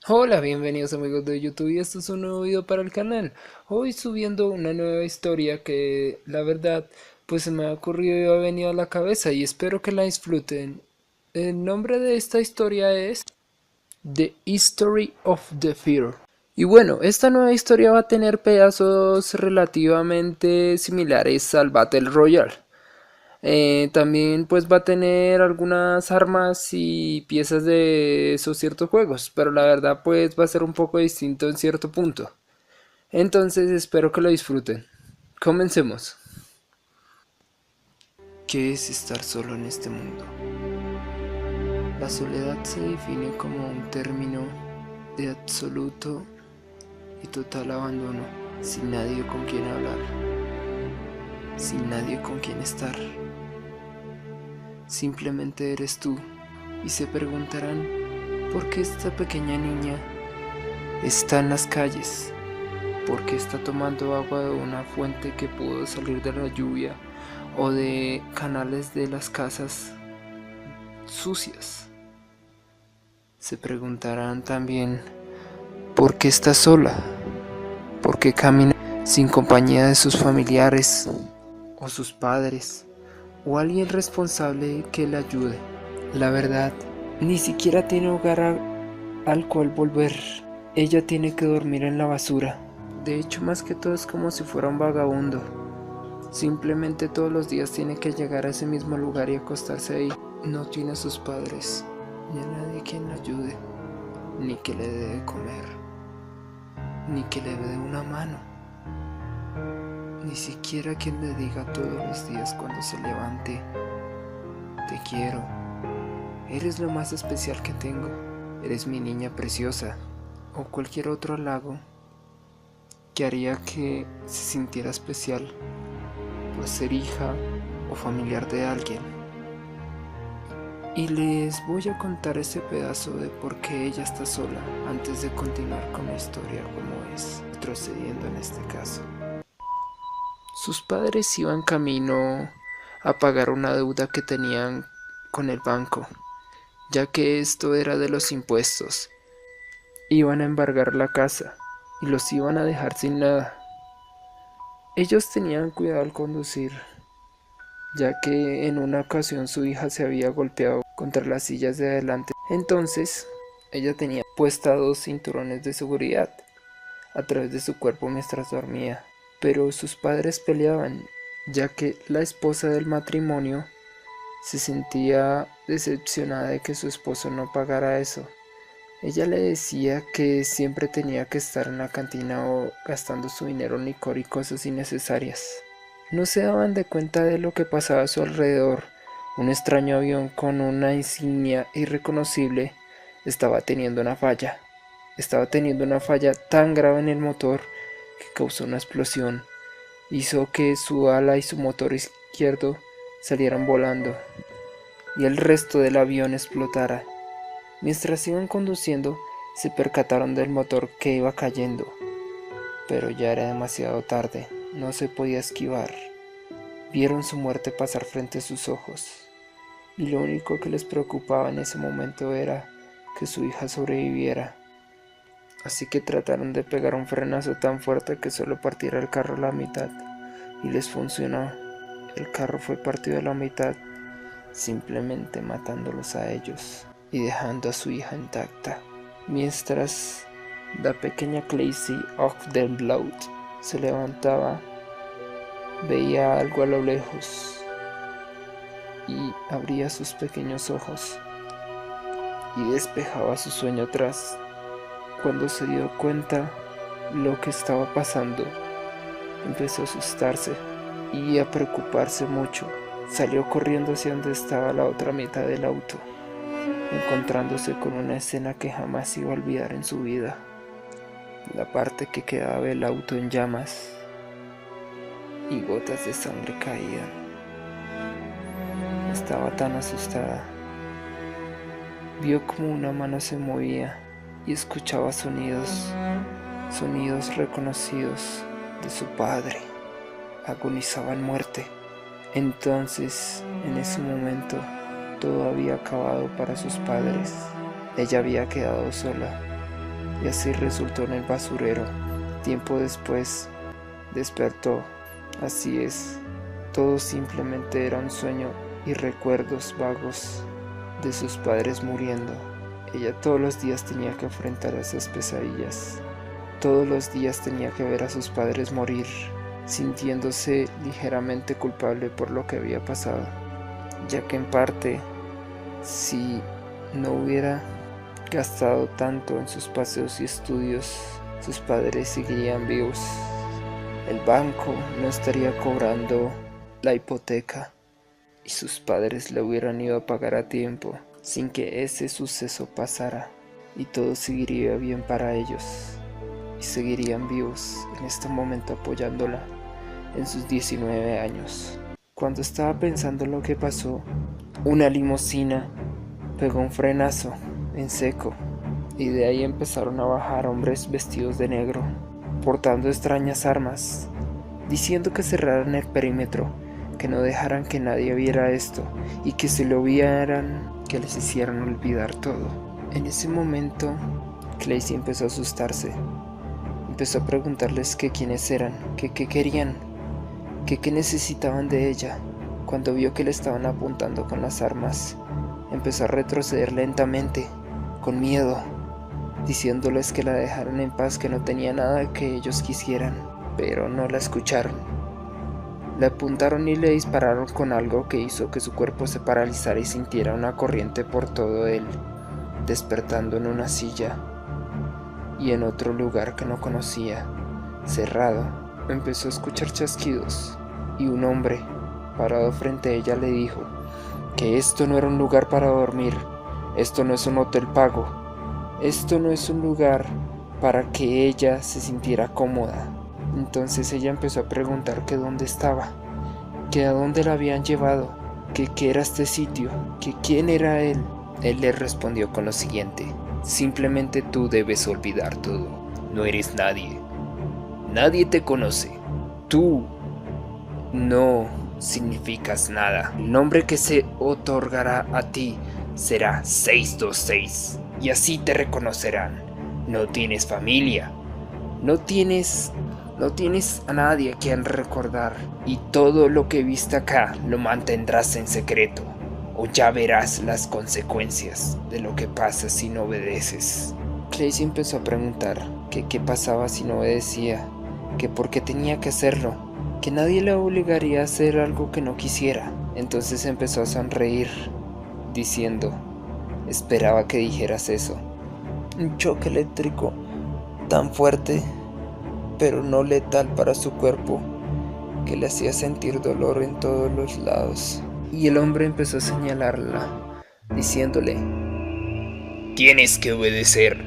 Hola, bienvenidos amigos de YouTube y esto es un nuevo video para el canal. Hoy subiendo una nueva historia que la verdad pues se me ha ocurrido y ha venido a la cabeza y espero que la disfruten. El nombre de esta historia es The History of the Fear. Y bueno, esta nueva historia va a tener pedazos relativamente similares al Battle Royale. También pues va a tener algunas armas y piezas de esos ciertos juegos, pero la verdad pues va a ser un poco distinto en cierto punto. Entonces espero que lo disfruten. Comencemos. ¿Qué es estar solo en este mundo? La soledad se define como un término de absoluto y total abandono, sin nadie con quien hablar, sin nadie con quien estar. Simplemente eres tú y se preguntarán por qué esta pequeña niña está en las calles, por qué está tomando agua de una fuente que pudo salir de la lluvia o de canales de las casas sucias. Se preguntarán también por qué está sola, por qué camina sin compañía de sus familiares o sus padres o alguien responsable que la ayude. La verdad, ni siquiera tiene hogar al cual volver. Ella tiene que dormir en la basura. De hecho, más que todo es como si fuera un vagabundo. Simplemente todos los días tiene que llegar a ese mismo lugar y acostarse ahí. No tiene a sus padres, ni a nadie quien la ayude, ni que le dé de comer, ni que le dé una mano, ni siquiera quien le diga todos los días cuando se levante: te quiero, eres lo más especial que tengo, eres mi niña preciosa, o cualquier otro halago que haría que se sintiera especial por ser hija o familiar de alguien. Y les voy a contar ese pedazo de por qué ella está sola antes de continuar con la historia como es, retrocediendo en este caso. Sus padres iban camino a pagar una deuda que tenían con el banco, ya que esto era de los impuestos. Iban a embargar la casa y los iban a dejar sin nada. Ellos tenían cuidado al conducir, ya que en una ocasión su hija se había golpeado contra las sillas de adelante. Entonces, ella tenía puesta 2 cinturones de seguridad a través de su cuerpo mientras dormía. Pero sus padres peleaban, ya que la esposa del matrimonio se sentía decepcionada de que su esposo no pagara eso. Ella le decía que siempre tenía que estar en la cantina o gastando su dinero en licor y cosas innecesarias. No se daban de cuenta de lo que pasaba a su alrededor. Un extraño avión con una insignia irreconocible estaba teniendo una falla. Estaba teniendo una falla tan grave en el motor que causó una explosión. Hizo que su ala y su motor izquierdo salieran volando y el resto del avión explotara. Mientras iban conduciendo, se percataron del motor que iba cayendo, pero ya era demasiado tarde, no se podía esquivar. Vieron su muerte pasar frente a sus ojos, y lo único que les preocupaba en ese momento era que su hija sobreviviera. Así que trataron de pegar un frenazo tan fuerte que solo partiera el carro a la mitad, y les funcionó. El carro fue partido a la mitad, simplemente matándolos a ellos y dejando a su hija intacta. Mientras la pequeña Clacy of the Blood se levantaba, veía algo a lo lejos y abría sus pequeños ojos y despejaba su sueño atrás. Cuando se dio cuenta lo que estaba pasando, empezó a asustarse y a preocuparse mucho. Salió corriendo hacia donde estaba la otra mitad del auto, encontrándose con una escena que jamás iba a olvidar en su vida. La parte que quedaba del auto en llamas y gotas de sangre caían. Estaba tan asustada. Vio como una mano se movía y escuchaba sonidos reconocidos de su padre. Agonizaba en muerte. Entonces, en ese momento, todo había acabado para sus padres. Ella había quedado sola. y así resultó en el basurero. Tiempo después despertó. Así es, todo simplemente era un sueño y recuerdos vagos de sus padres muriendo. Ella todos los días tenía que enfrentar esas pesadillas. Todos los días tenía que ver a sus padres morir, sintiéndose ligeramente culpable por lo que había pasado, ya que en parte, si no hubiera gastado tanto en sus paseos y estudios, sus padres seguirían vivos. El banco no estaría cobrando la hipoteca y sus padres le hubieran ido a pagar a tiempo sin que ese suceso pasara, y todo seguiría bien para ellos y seguirían vivos en este momento apoyándola en sus 19 años. Cuando estaba pensando en lo que pasó, una limusina pegó un frenazo en seco y de ahí empezaron a bajar hombres vestidos de negro, portando extrañas armas, diciendo que cerraran el perímetro, que no dejaran que nadie viera esto y que si lo vieran, que les hicieran olvidar todo. En ese momento, Claycy empezó a asustarse. Empezó a preguntarles que quiénes eran, que qué querían, que qué necesitaban de ella. Cuando vio que le estaban apuntando con las armas, empezó a retroceder lentamente, con miedo, diciéndoles que la dejaran en paz, que no tenía nada que ellos quisieran, pero no la escucharon. Le apuntaron y le dispararon con algo que hizo que su cuerpo se paralizara y sintiera una corriente por todo él, despertando en una silla y en otro lugar que no conocía, cerrado. Empezó a escuchar chasquidos y un hombre, parado frente a ella, le dijo que esto no era un lugar para dormir, esto no es un hotel pago, esto no es un lugar para que ella se sintiera cómoda. Entonces ella empezó a preguntar que dónde estaba, que a dónde la habían llevado, que qué era este sitio, que quién era él. Él le respondió con lo siguiente: simplemente tú debes olvidar todo, no eres nadie, nadie te conoce, tú no significas nada, el nombre que se otorgará a ti será 626 y así te reconocerán. No tienes familia, no tienes a nadie a quien recordar, y todo lo que viste acá lo mantendrás en secreto, o ya verás las consecuencias de lo que pasa si no obedeces. Claycy empezó a preguntar que qué pasaba si no obedecía, que por qué tenía que hacerlo, que nadie la obligaría a hacer algo que no quisiera. Entonces empezó a sonreír, diciendo: esperaba que dijeras eso. Un choque eléctrico tan fuerte, pero no letal para su cuerpo, que le hacía sentir dolor en todos los lados. Y el hombre empezó a señalarla, diciéndole: tienes que obedecer,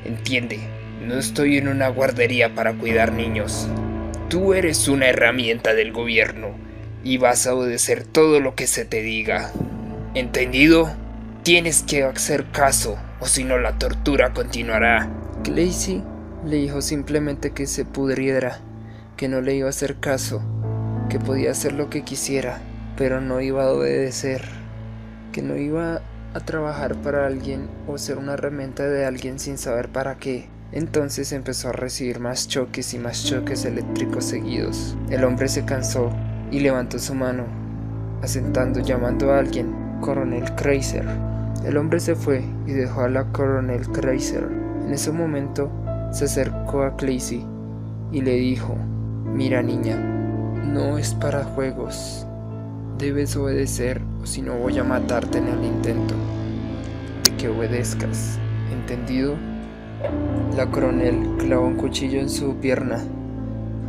entiende, no estoy en una guardería para cuidar niños. Tú eres una herramienta del gobierno y vas a obedecer todo lo que se te diga. ¿Entendido? Tienes que hacer caso, o si no la tortura continuará. Claycy le dijo simplemente que se pudriera, que no le iba a hacer caso, que podía hacer lo que quisiera, pero no iba a obedecer, que no iba a trabajar para alguien o ser una herramienta de alguien sin saber para qué. Entonces empezó a recibir más choques y más choques eléctricos seguidos. El hombre se cansó y levantó su mano, asentando, llamando a alguien: Coronel Kreiser. El hombre se fue y dejó a la Coronel Kreiser. En ese momento se acercó a Claycy y le dijo: mira, niña, no es para juegos. Debes obedecer o si no voy a matarte en el intento de que obedezcas. ¿Entendido? La coronel clavó un cuchillo en su pierna,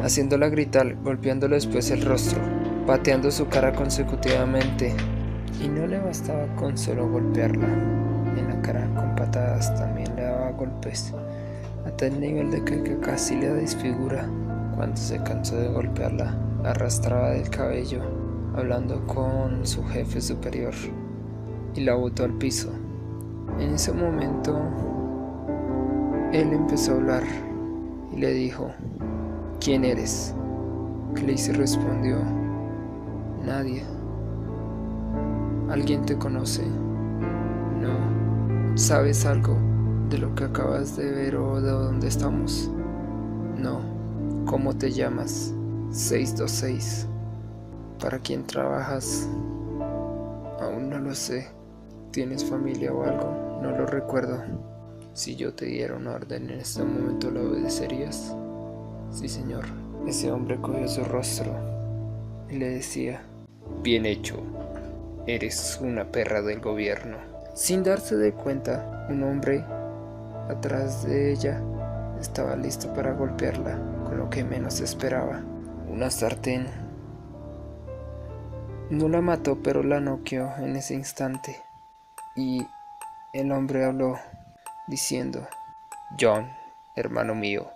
haciéndola gritar, golpeándole después el rostro, pateando su cara consecutivamente. Y no le bastaba con solo golpearla en la cara con patadas, también le daba golpes, a tal nivel de que casi le desfigura. Cuando se cansó de golpearla, la arrastraba del cabello, hablando con su jefe superior, y la botó al piso. En ese momento, él empezó a hablar y le dijo: ¿quién eres? Claycy respondió: nadie. ¿Alguien te conoce? No. ¿Sabes algo de lo que acabas de ver o de dónde estamos? No. ¿Cómo te llamas? 626. ¿Para quién trabajas? Aún no lo sé. ¿Tienes familia o algo? No lo recuerdo. Si yo te diera una orden en este momento, ¿la obedecerías? Sí, señor. Ese hombre cogió su rostro y le decía: bien hecho. Eres una perra del gobierno. Sin darse de cuenta, un hombre atrás de ella estaba listo para golpearla con lo que menos esperaba: una sartén. No la mató, pero la noqueó en ese instante. Y el hombre habló diciendo: John, hermano mío,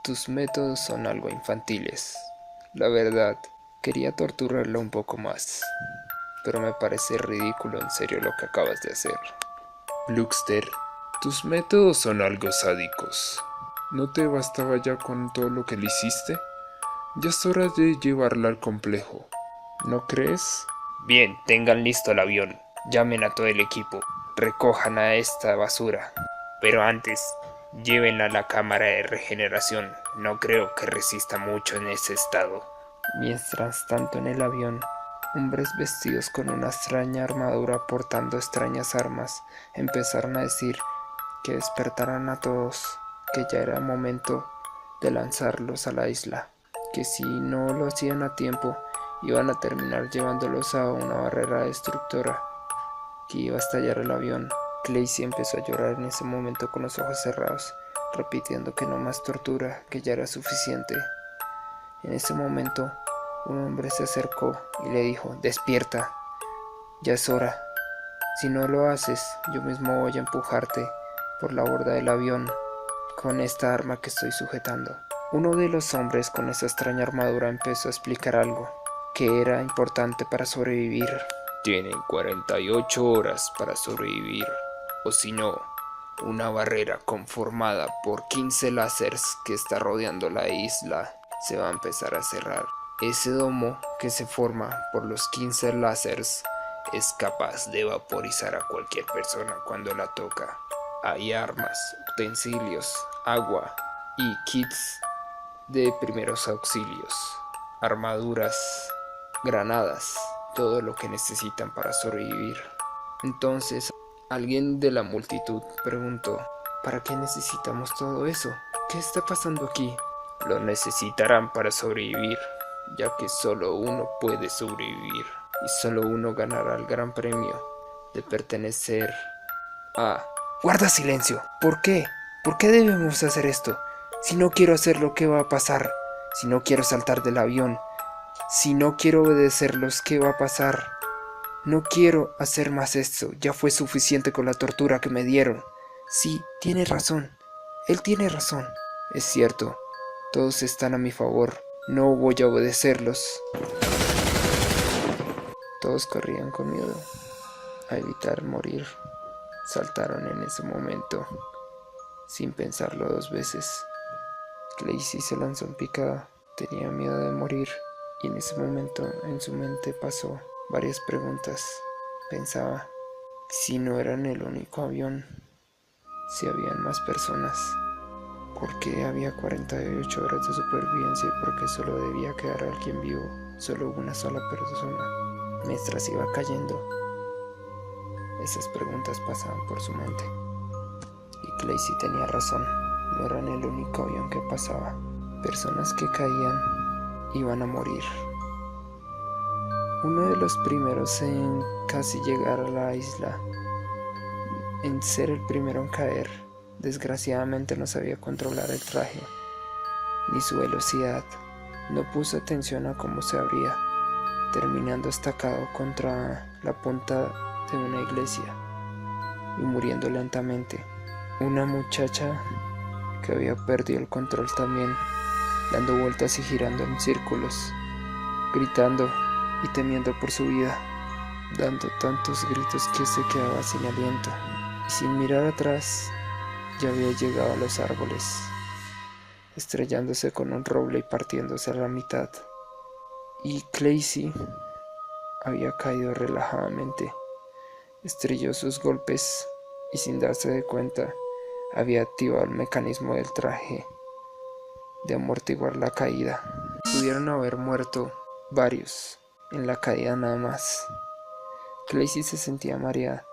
tus métodos son algo infantiles. La verdad, quería torturarla un poco más, pero me parece ridículo en serio lo que acabas de hacer. Gluckster, tus métodos son algo sádicos. ¿No te bastaba ya con todo lo que le hiciste? Ya es hora de llevarla al complejo, ¿no crees? Bien, tengan listo el avión. Llamen a todo el equipo. Recojan a esta basura. Pero antes, llévenla a la cámara de regeneración. No creo que resista mucho en ese estado. Mientras tanto, en el avión, hombres vestidos con una extraña armadura portando extrañas armas empezaron a decir que despertaran a todos, que ya era momento de lanzarlos a la isla, que si no lo hacían a tiempo iban a terminar llevándolos a una barrera destructora, que iba a estallar el avión. Claycy empezó a llorar en ese momento con los ojos cerrados, repitiendo que no más tortura, que ya era suficiente. En ese momento, un hombre se acercó y le dijo: despierta, ya es hora. Si no lo haces, yo mismo voy a empujarte por la borda del avión con esta arma que estoy sujetando. Uno de los hombres con esa extraña armadura empezó a explicar algo que era importante para sobrevivir. Tienen 48 horas para sobrevivir, o si no, una barrera conformada por 15 láseres que está rodeando la isla se va a empezar a cerrar. Ese domo que se forma por los 15 láseres es capaz de vaporizar a cualquier persona cuando la toca. Hay armas, utensilios, agua y kits de primeros auxilios, armaduras, granadas, todo lo que necesitan para sobrevivir. Entonces, alguien de la multitud preguntó: ¿para qué necesitamos todo eso? ¿Qué está pasando aquí? Lo necesitarán para sobrevivir, ya que solo uno puede sobrevivir y solo uno ganará el gran premio de pertenecer a... ¡Guarda silencio! ¿Por qué? ¿Por qué debemos hacer esto? Si no quiero hacer, ¿qué va a pasar? Si no quiero saltar del avión, si no quiero obedecerlos, ¿qué va a pasar? No quiero hacer más esto, ya fue suficiente con la tortura que me dieron. Sí, tiene razón, él tiene razón. Es cierto, todos están a mi favor, no voy a obedecerlos. Todos corrían con miedo a evitar morir. Saltaron en ese momento, sin pensarlo dos veces. Claycy se lanzó en picada, tenía miedo de morir, y en ese momento en su mente pasó varias preguntas. Pensaba: si no eran el único avión, si habían más personas, ¿por qué había 48 horas de supervivencia y por qué solo debía quedar alguien vivo, solo una sola persona? Mientras iba cayendo, esas preguntas pasaban por su mente. Y Claycy tenía razón, no eran el único avión que pasaba. Personas que caían iban a morir. Uno de los primeros en casi llegar a la isla, en ser el primero en caer, desgraciadamente no sabía controlar el traje ni su velocidad. No puso atención a cómo se abría, terminando estacado contra la punta de una iglesia y muriendo lentamente. Una muchacha que había perdido el control también, dando vueltas y girando en círculos, gritando y temiendo por su vida, dando tantos gritos que se quedaba sin aliento, y sin mirar atrás ya había llegado a los árboles, estrellándose con un roble y partiéndose a la mitad. Y Claycy había caído relajadamente, estrelló sus golpes y sin darse de cuenta había activado el mecanismo del traje de amortiguar la caída. Pudieron haber muerto varios en la caída nada más. Claycy se sentía mareada,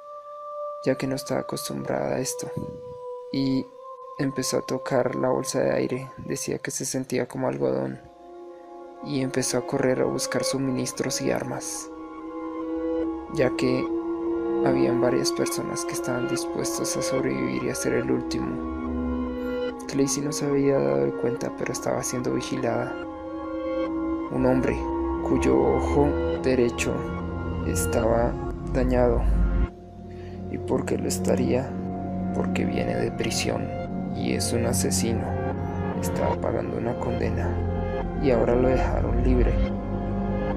ya que no estaba acostumbrada a esto, y empezó a tocar la bolsa de aire. Decía que se sentía como algodón, y empezó a correr a buscar suministros y armas, ya que habían varias personas que estaban dispuestos a sobrevivir y a ser el último. Claycy no se había dado cuenta, pero estaba siendo vigilada. Un hombre cuyo ojo derecho estaba dañado. ¿Y por qué lo estaría? Porque viene de prisión y es un asesino. Estaba pagando una condena y ahora lo dejaron libre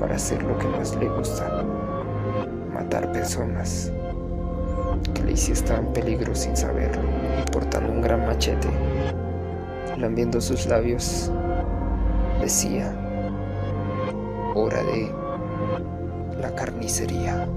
para hacer lo que más le gusta: matar personas. Claycy estaba en peligro sin saberlo, y portando un gran machete, lambiendo sus labios, decía: hora de la carnicería.